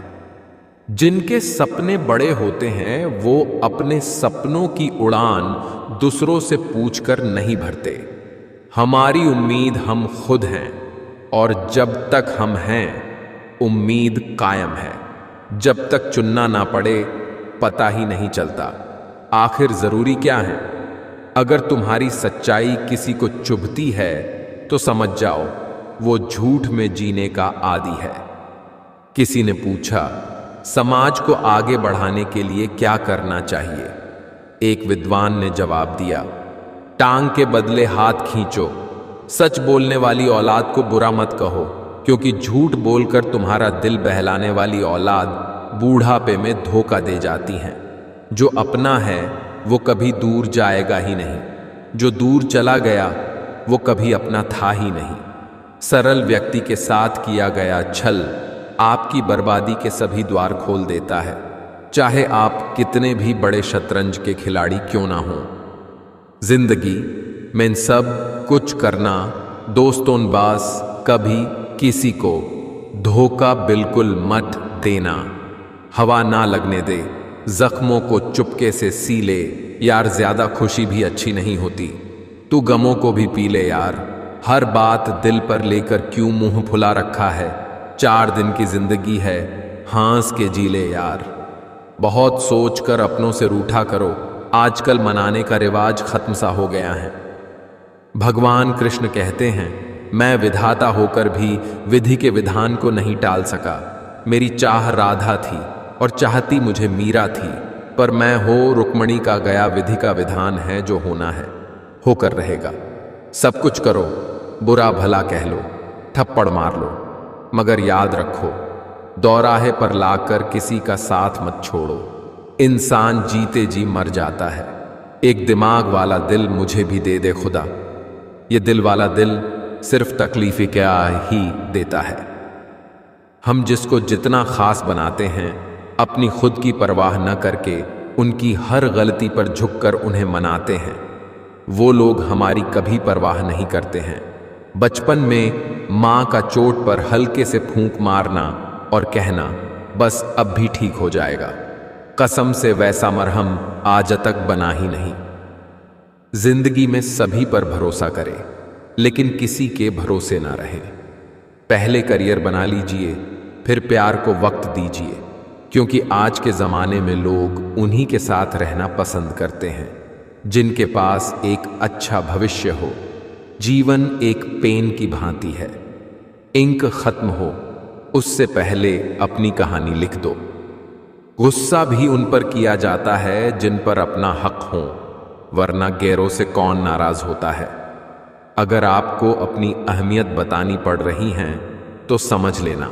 जिनके सपने बड़े होते हैं वो अपने सपनों की उड़ान दूसरों से पूछकर नहीं भरते। हमारी उम्मीद हम खुद हैं, और जब तक हम हैं उम्मीद कायम है। जब तक चुनना ना पड़े पता ही नहीं चलता आखिर जरूरी क्या है। अगर तुम्हारी सच्चाई किसी को चुभती है तो समझ जाओ वो झूठ में जीने का आदी है। किसी ने पूछा, समाज को आगे बढ़ाने के लिए क्या करना चाहिए? एक विद्वान ने जवाब दिया, टांग के बदले हाथ खींचो। सच बोलने वाली औलाद को बुरा मत कहो, क्योंकि झूठ बोलकर तुम्हारा दिल बहलाने वाली औलाद बूढ़ापे में धोखा दे जाती है। जो अपना है वो कभी दूर जाएगा ही नहीं, जो दूर चला गया वो कभी अपना था ही नहीं। सरल व्यक्ति के साथ किया गया छल आपकी बर्बादी के सभी द्वार खोल देता है, चाहे आप कितने भी बड़े शतरंज के खिलाड़ी क्यों ना हों। जिंदगी में इन सब कुछ करना, दोस्तों बास कभी किसी को धोखा बिल्कुल मत देना। हवा ना लगने दे, जख्मों को चुपके से सी ले यार, ज्यादा खुशी भी अच्छी नहीं होती। तू गमों को भी पी ले यार, हर बात दिल पर लेकर क्यों मुंह फुला रखा है। 4 दिन की जिंदगी है, हंस के जी ले यार। बहुत सोच कर अपनों से रूठा करो, आजकल मनाने का रिवाज खत्म सा हो गया है। भगवान कृष्ण कहते हैं, मैं विधाता होकर भी विधि के विधान को नहीं टाल सका। मेरी चाह राधा थी और चाहती मुझे मीरा थी, पर मैं हो रुक्मणी का गया विधि का विधान है, जो होना है होकर रहेगा। सब कुछ करो, बुरा भला कह लो, थप्पड़ मार लो, मगर याद रखो दौराहे पर लाकर किसी का साथ मत छोड़ो। इंसान जीते जी मर जाता है। एक दिमाग वाला दिल मुझे भी दे दे खुदा, ये दिल वाला दिल सिर्फ तकलीफें क्या ही देता है। हम जिसको जितना खास बनाते हैं, अपनी खुद की परवाह न करके उनकी हर गलती पर झुककर उन्हें मनाते हैं, वो लोग हमारी कभी परवाह नहीं करते हैं। बचपन में माँ का चोट पर हल्के से फूंक मारना और कहना, बस अब भी ठीक हो जाएगा, कसम से वैसा मरहम आज तक बना ही नहीं। जिंदगी में सभी पर भरोसा करें, लेकिन किसी के भरोसे ना रहे। पहले करियर बना लीजिए, फिर प्यार को वक्त दीजिए, क्योंकि आज के ज़माने में लोग उन्हीं के साथ रहना पसंद करते हैं जिनके पास एक अच्छा भविष्य हो। जीवन एक पेन की भांति है, इंक खत्म हो उससे पहले अपनी कहानी लिख दो। गुस्सा भी उन पर किया जाता है जिन पर अपना हक हो, वरना गैरों से कौन नाराज होता है। अगर आपको अपनी अहमियत बतानी पड़ रही है तो समझ लेना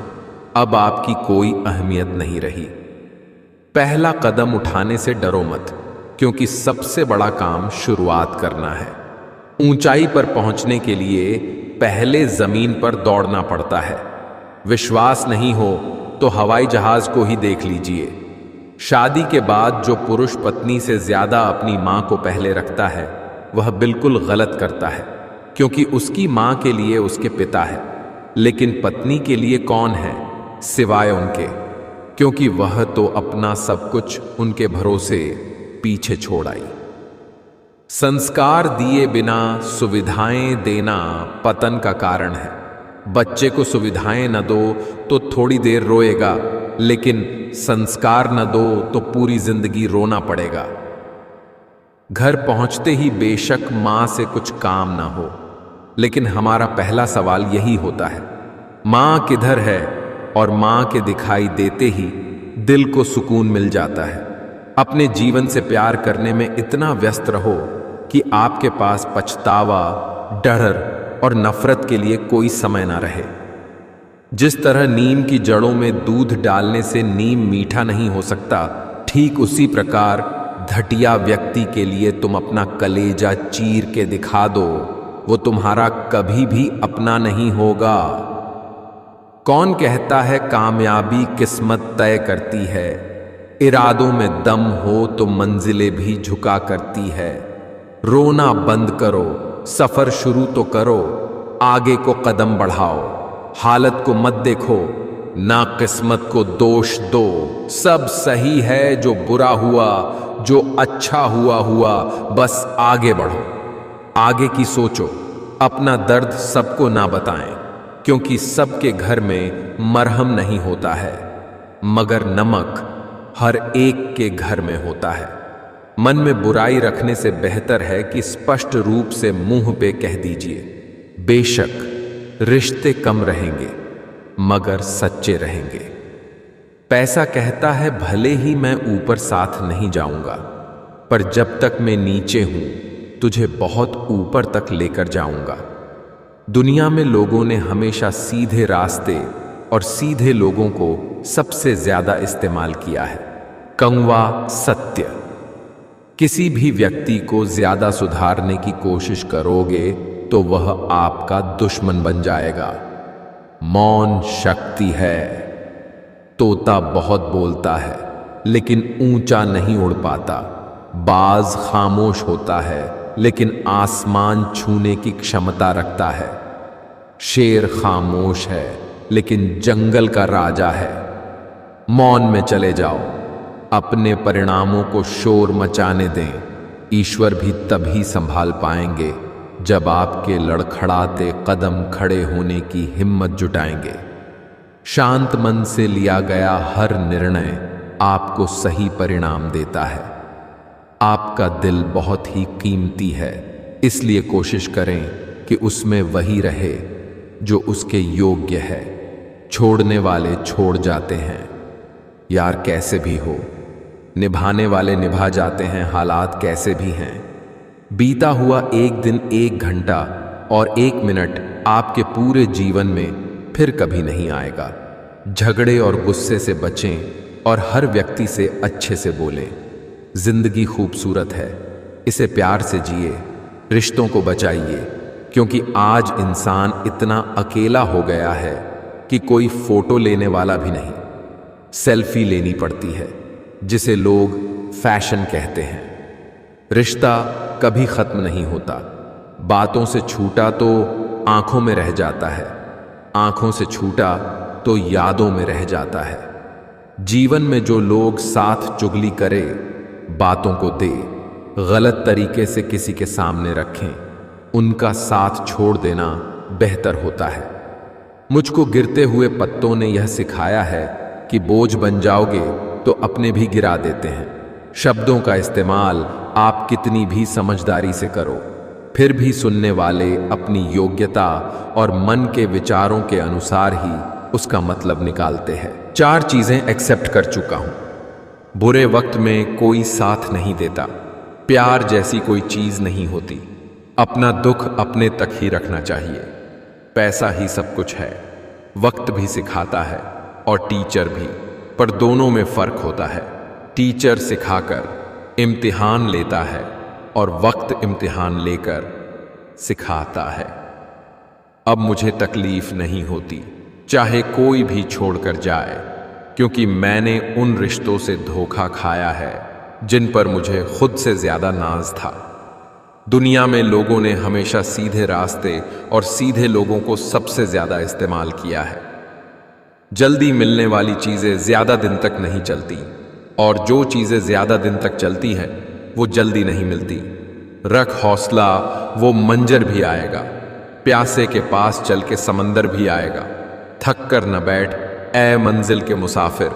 अब आपकी कोई अहमियत नहीं रही। पहला कदम उठाने से डरो मत, क्योंकि सबसे बड़ा काम शुरुआत करना है। ऊंचाई पर पहुंचने के लिए पहले जमीन पर दौड़ना पड़ता है। विश्वास नहीं हो तो हवाई जहाज को ही देख लीजिए। शादी के बाद जो पुरुष पत्नी से ज्यादा अपनी मां को पहले रखता है वह बिल्कुल गलत करता है, क्योंकि उसकी मां के लिए उसके पिता है, लेकिन पत्नी के लिए कौन है सिवाय उनके, क्योंकि वह तो अपना सब कुछ उनके भरोसे पीछे छोड़ आई। संस्कार दिए बिना सुविधाएं देना पतन का कारण है। बच्चे को सुविधाएं न दो तो थोड़ी देर रोएगा, लेकिन संस्कार न दो तो पूरी जिंदगी रोना पड़ेगा। घर पहुंचते ही बेशक मां से कुछ काम ना हो, लेकिन हमारा पहला सवाल यही होता है, मां किधर है? और मां के दिखाई देते ही दिल को सुकून मिल जाता है। अपने जीवन से प्यार करने में इतना व्यस्त रहो कि आपके पास पछतावा, डर और नफरत के लिए कोई समय ना रहे। जिस तरह नीम की जड़ों में दूध डालने से नीम मीठा नहीं हो सकता, ठीक उसी प्रकार घटिया व्यक्ति के लिए तुम अपना कलेजा चीर के दिखा दो, वो तुम्हारा कभी भी अपना नहीं होगा। कौन कहता है कामयाबी किस्मत तय करती है? इरादों में दम हो तो मंजिलें भी झुका करती है। रोना बंद करो, सफर शुरू तो करो, आगे को कदम बढ़ाओ। हालत को मत देखो, ना किस्मत को दोष दो। सब सही है, जो बुरा हुआ, जो अच्छा हुआ, बस आगे बढ़ो। आगे की सोचो, अपना दर्द सबको ना बताएं, क्योंकि सबके घर में मरहम नहीं होता है, मगर नमक हर एक के घर में होता है। मन में बुराई रखने से बेहतर है कि स्पष्ट रूप से मुंह पे कह दीजिए। बेशक रिश्ते कम रहेंगे, मगर सच्चे रहेंगे। पैसा कहता है भले ही मैं ऊपर साथ नहीं जाऊंगा, पर जब तक मैं नीचे हूं तुझे बहुत ऊपर तक लेकर जाऊंगा। दुनिया में लोगों ने हमेशा सीधे रास्ते और सीधे लोगों को सबसे ज्यादा इस्तेमाल किया है। कड़वा सत्य, किसी भी व्यक्ति को ज्यादा सुधारने की कोशिश करोगे तो वह आपका दुश्मन बन जाएगा। मौन शक्ति है। तोता बहुत बोलता है लेकिन ऊंचा नहीं उड़ पाता। बाज खामोश होता है लेकिन आसमान छूने की क्षमता रखता है। शेर खामोश है लेकिन जंगल का राजा है। मौन में चले जाओ, अपने परिणामों को शोर मचाने दें। ईश्वर भी तभी संभाल पाएंगे जब आपके लड़खड़ाते कदम खड़े होने की हिम्मत जुटाएंगे। शांत मन से लिया गया हर निर्णय आपको सही परिणाम देता है। आपका दिल बहुत ही कीमती है, इसलिए कोशिश करें कि उसमें वही रहे जो उसके योग्य है। छोड़ने वाले छोड़ जाते हैं, यार कैसे भी हो। निभाने वाले निभा जाते हैं, हालात कैसे भी हैं। बीता हुआ एक दिन, एक घंटा और एक मिनट आपके पूरे जीवन में फिर कभी नहीं आएगा। झगड़े और गुस्से से बचें और हर व्यक्ति से अच्छे से बोलें। जिंदगी खूबसूरत है, इसे प्यार से जिए, रिश्तों को बचाइए, क्योंकि आज इंसान इतना अकेला हो गया है कि कोई फोटो लेने वाला भी नहीं। सेल्फी लेनी पड़ती है, जिसे लोग फैशन कहते हैं। रिश्ता कभी खत्म नहीं होता। बातों से छूटा तो आंखों में रह जाता है, आंखों से छूटा तो यादों में रह जाता है। जीवन में जो लोग साथ चुगली करे, बातों को दे, गलत तरीके से किसी के सामने रखें, उनका साथ छोड़ देना बेहतर होता है। मुझको गिरते हुए पत्तों ने यह सिखाया है कि बोझ बन जाओगे तो अपने भी गिरा देते हैं। शब्दों का इस्तेमाल आप कितनी भी समझदारी से करो, फिर भी सुनने वाले अपनी योग्यता और मन के विचारों के अनुसार ही उसका मतलब निकालते हैं। 4 चीजें एक्सेप्ट कर चुका हूं। बुरे वक्त में कोई साथ नहीं देता। प्यार जैसी कोई चीज नहीं होती। अपना दुख अपने तक ही रखना चाहिए। पैसा ही सब कुछ है। वक्त भी सिखाता है और टीचर भी, पर दोनों में फर्क होता है। टीचर सिखाकर इम्तिहान लेता है और वक्त इम्तिहान लेकर सिखाता है। अब मुझे तकलीफ नहीं होती, चाहे कोई भी छोड़कर जाए, क्योंकि मैंने उन रिश्तों से धोखा खाया है जिन पर मुझे खुद से ज्यादा नाज था। दुनिया में लोगों ने हमेशा सीधे रास्ते और सीधे लोगों को सबसे ज्यादा इस्तेमाल किया है। जल्दी मिलने वाली चीजें ज्यादा दिन तक नहीं चलती, और जो चीजें ज्यादा दिन तक चलती हैं वो जल्दी नहीं मिलती। रख हौसला, वो मंजर भी आएगा। प्यासे के पास चल के समंदर भी आएगा। थक कर न बैठ ए मंजिल के मुसाफिर,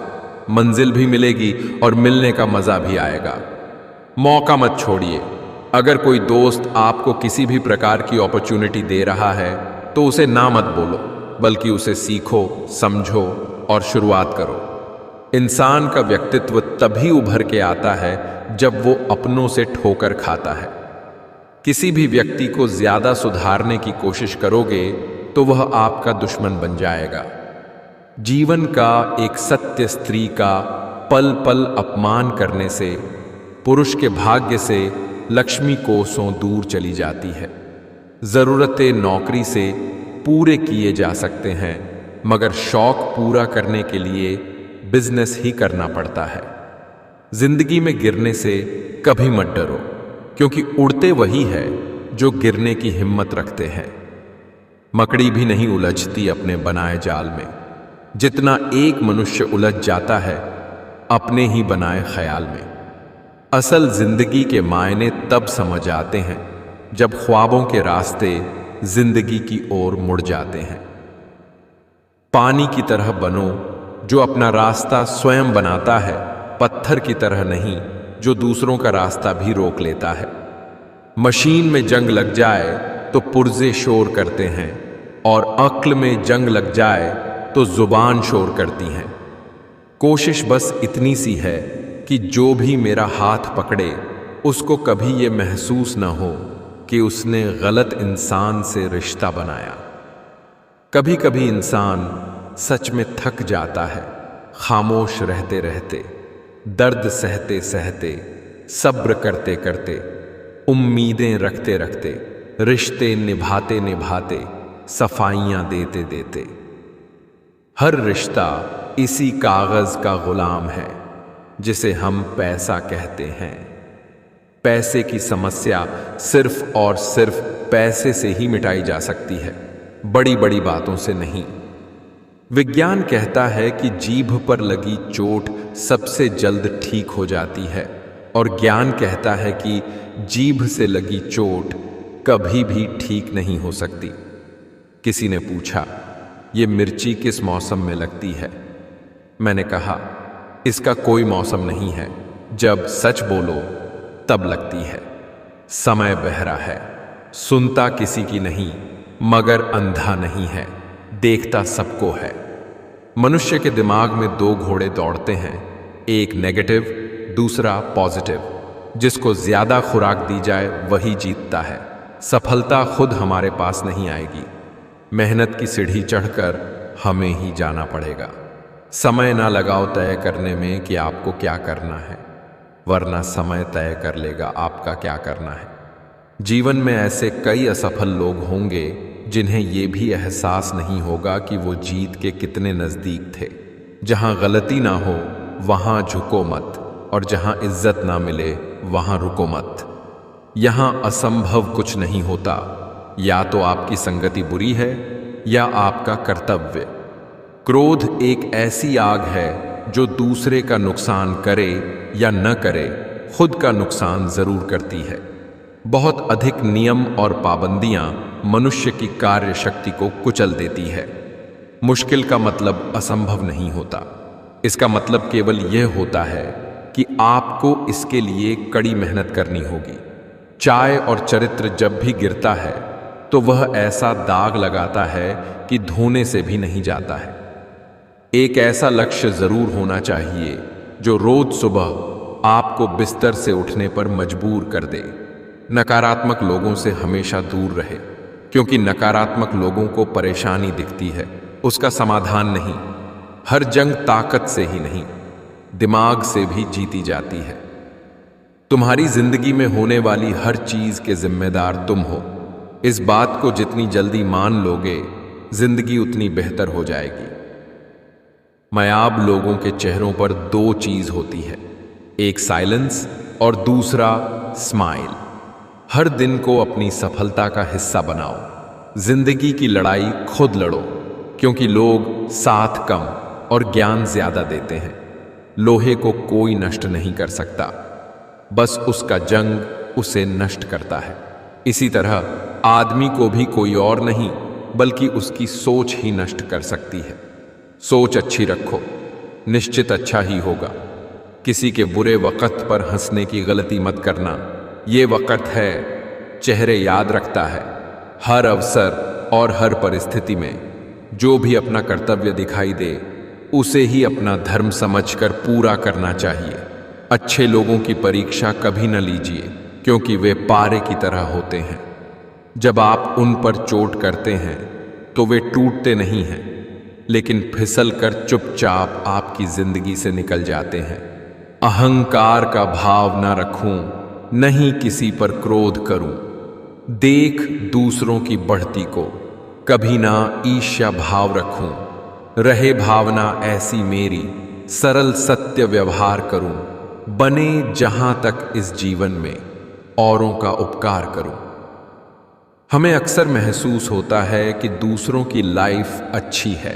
मंजिल भी मिलेगी और मिलने का मजा भी आएगा। मौका मत छोड़िए। अगर कोई दोस्त आपको किसी भी प्रकार की अपॉर्चुनिटी दे रहा है तो उसे ना मत बोलो, बल्कि उसे सीखो, समझो और शुरुआत करो। इंसान का व्यक्तित्व तभी उभर के आता है जब वो अपनों से ठोकर खाता है। किसी भी व्यक्ति को ज्यादा सुधारने की कोशिश करोगे तो वह आपका दुश्मन बन जाएगा। जीवन का एक सत्य स्त्री का पल पल अपमान करने से, पुरुष के भाग्य से लक्ष्मी कोसों दूर चली जाती है। जरूरतें नौकरी से पूरे किए जा सकते हैं, मगर शौक पूरा करने के लिए बिजनेस ही करना पड़ता है। जिंदगी में गिरने से कभी मत डरो, क्योंकि उड़ते वही है जो गिरने की हिम्मत रखते हैं। मकड़ी भी नहीं उलझती अपने बनाए जाल में, जितना एक मनुष्य उलझ जाता है अपने ही बनाए ख्याल में। असल जिंदगी के मायने तब समझ आते हैं जब ख्वाबों के रास्ते जिंदगी की ओर मुड़ जाते हैं। पानी की तरह बनो जो अपना रास्ता स्वयं बनाता है, पत्थर की तरह नहीं जो दूसरों का रास्ता भी रोक लेता है। मशीन में जंग लग जाए तो पुर्जे शोर करते हैं, और अक्ल में जंग लग जाए तो जुबान शोर करती हैं। कोशिश बस इतनी सी है कि जो भी मेरा हाथ पकड़े उसको कभी ये महसूस न हो कि उसने गलत इंसान से रिश्ता बनाया। कभी कभी इंसान सच में थक जाता है, खामोश रहते रहते, दर्द सहते सहते, सब्र करते करते, उम्मीदें रखते रखते, रिश्ते निभाते निभाते, सफाइयां देते देते। हर रिश्ता इसी कागज का गुलाम है जिसे हम पैसा कहते हैं। पैसे की समस्या सिर्फ और सिर्फ पैसे से ही मिटाई जा सकती है, बड़ी बड़ी बातों से नहीं। विज्ञान कहता है कि जीभ पर लगी चोट सबसे जल्द ठीक हो जाती है, और ज्ञान कहता है कि जीभ से लगी चोट कभी भी ठीक नहीं हो सकती। किसी ने पूछा, ये मिर्ची किस मौसम में लगती है? मैंने कहा, इसका कोई मौसम नहीं है, जब सच बोलो तब लगती है। समय बहरा है, सुनता किसी की नहीं, मगर अंधा नहीं है, देखता सबको है। मनुष्य के दिमाग में दो घोड़े दौड़ते हैं, एक नेगेटिव, दूसरा पॉजिटिव। जिसको ज्यादा खुराक दी जाए वही जीतता है। सफलता खुद हमारे पास नहीं आएगी, मेहनत की सीढ़ी चढ़कर हमें ही जाना पड़ेगा। समय ना लगाओ तय करने में कि आपको क्या करना है, वरना समय तय कर लेगा आपका क्या करना है। जीवन में ऐसे कई असफल लोग होंगे जिन्हें यह भी एहसास नहीं होगा कि वो जीत के कितने नजदीक थे। जहां गलती ना हो वहां झुको मत, और जहां इज्जत ना मिले वहां रुको मत। यहां असंभव कुछ नहीं होता, या तो आपकी संगति बुरी है या आपका कर्तव्य। क्रोध एक ऐसी आग है जो दूसरे का नुकसान करे या न करे, खुद का नुकसान जरूर करती है। बहुत अधिक नियम और पाबंदियां मनुष्य की कार्य शक्ति को कुचल देती है। मुश्किल का मतलब असंभव नहीं होता, इसका मतलब केवल यह होता है कि आपको इसके लिए कड़ी मेहनत करनी होगी। चाय और चरित्र जब भी गिरता है तो वह ऐसा दाग लगाता है कि धोने से भी नहीं जाता है। एक ऐसा लक्ष्य जरूर होना चाहिए जो रोज सुबह आपको बिस्तर से उठने पर मजबूर कर दे। नकारात्मक लोगों से हमेशा दूर रहे, क्योंकि नकारात्मक लोगों को परेशानी दिखती है, उसका समाधान नहीं। हर जंग ताकत से ही नहीं, दिमाग से भी जीती जाती है। तुम्हारी जिंदगी में होने वाली हर चीज के जिम्मेदार तुम हो। इस बात को जितनी जल्दी मान लोगे, जिंदगी उतनी बेहतर हो जाएगी। नायाब लोगों के चेहरों पर दो चीज होती है, एक साइलेंस और दूसरा स्माइल। हर दिन को अपनी सफलता का हिस्सा बनाओ। जिंदगी की लड़ाई खुद लड़ो, क्योंकि लोग साथ कम और ज्ञान ज्यादा देते हैं। लोहे को कोई नष्ट नहीं कर सकता, बस उसका जंग उसे नष्ट करता है। इसी तरह आदमी को भी कोई और नहीं बल्कि उसकी सोच ही नष्ट कर सकती है। सोच अच्छी रखो, निश्चित अच्छा ही होगा। किसी के बुरे वक़्त पर हंसने की गलती मत करना। ये वक़्त है, चेहरे याद रखता है। हर अवसर और हर परिस्थिति में जो भी अपना कर्तव्य दिखाई दे, उसे ही अपना धर्म समझकर पूरा करना चाहिए। अच्छे लोगों की परीक्षा कभी न लीजिए, क्योंकि वे पारे की तरह होते हैं। जब आप उन पर चोट करते हैं तो वे टूटते नहीं हैं, लेकिन फिसल कर चुपचाप आपकी जिंदगी से निकल जाते हैं। अहंकार का भाव न रखूं, नहीं किसी पर क्रोध करूं, देख दूसरों की बढ़ती को, कभी ना ईर्ष्या भाव रखूं, रहे भावना ऐसी मेरी, सरल सत्य व्यवहार करूं, बने जहां तक इस जीवन में औरों का उपकार करूं। हमें अक्सर महसूस होता है कि दूसरों की लाइफ अच्छी है,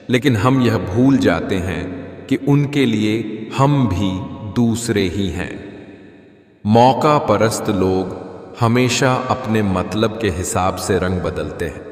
लेकिन हम यह भूल जाते हैं कि उनके लिए हम भी दूसरे ही हैं। मौका परस्त लोग हमेशा अपने मतलब के हिसाब से रंग बदलते हैं।